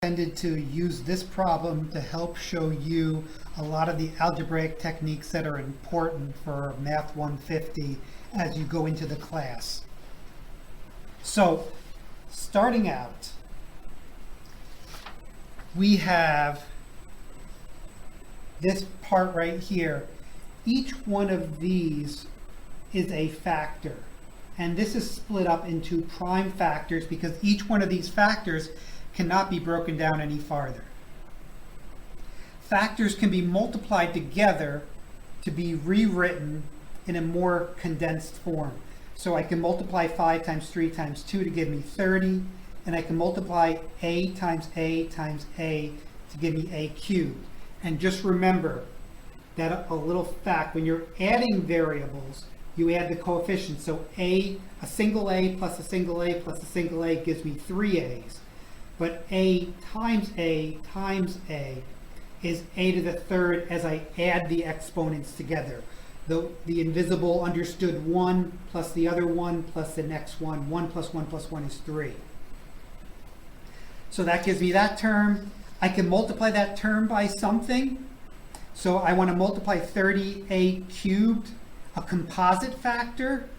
Intended to use this problem to help show you a lot of the algebraic techniques that are important for Math 150 as you go into the class. So, starting out, we have this part right here. Each one of these is a factor, and this is split up into prime factors because each one of these factors cannot be broken down any farther. Factors can be multiplied together to be rewritten in a more condensed form. So I can multiply 5 times 3 times 2 to give me 30, and I can multiply a times a times a to give me a cubed. And just remember that a little fact, when you're adding variables, you add the coefficients. So a single a plus a single a plus a single a gives me 3 a's. But a times a times a is a to the third as I add the exponents together. The invisible understood 1 plus the other 1 plus the next one. 1 plus 1 plus 1 is 3. So that gives me that term. I can multiply that term by something. So I want to multiply 30a cubed, a composite factor,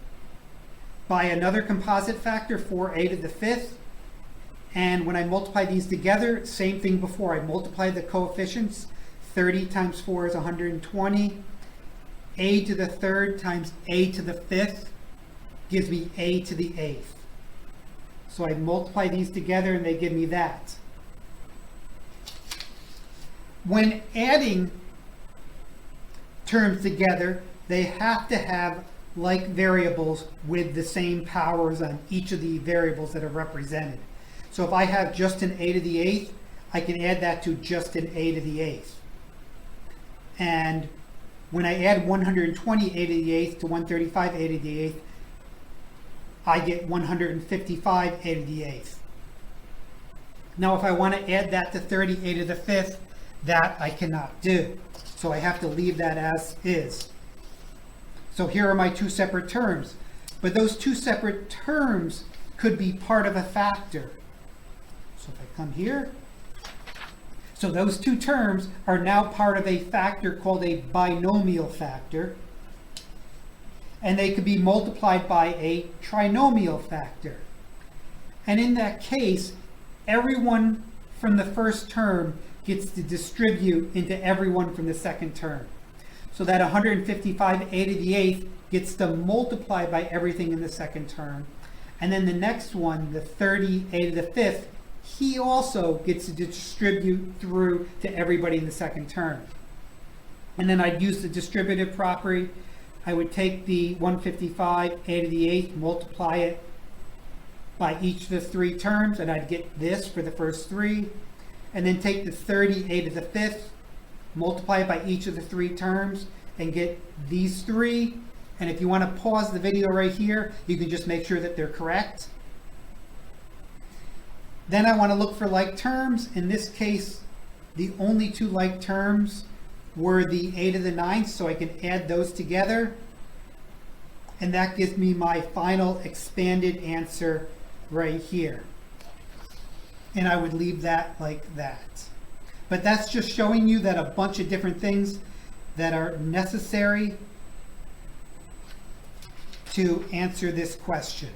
by another composite factor, 4a to the fifth. And when I multiply these together, same thing before. I multiply the coefficients. 30 times 4 is 120. A to the third times a to the fifth gives me a to the eighth. So I multiply these together and they give me that. When adding terms together, they have to have like variables with the same powers on each of the variables that are represented. So if I have just an a to the eighth, I can add that to just an a to the eighth. And when I add 120 a to the eighth to 135 a to the eighth, I get 155 a to the eighth. Now if I want to add that to 30 a to the fifth, that I cannot do. So I have to leave that as is. So here are my two separate terms. But those two separate terms could be part of a factor. So if I come here, so those two terms are now part of a factor called a binomial factor, and they could be multiplied by a trinomial factor. And in that case, everyone from the first term gets to distribute into everyone from the second term. So that 155 a to the eighth gets to multiply by everything in the second term. And then the next one, the 30 a to the fifth, he also gets to distribute through to everybody in the second term. And then I'd use the distributive property. I would take the 155 a to the eighth, multiply it by each of the three terms, and I'd get this for the first three. And then take the 30 a to the fifth, multiply it by each of the three terms, and get these three. And if you want to pause the video right here, you can just make sure that they're correct. Then I want to look for like terms. In this case, the only two like terms were the a to the ninth, so I can add those together. And that gives me my final expanded answer right here. And I would leave that like that. But that's just showing you that a bunch of different things that are necessary to answer this question.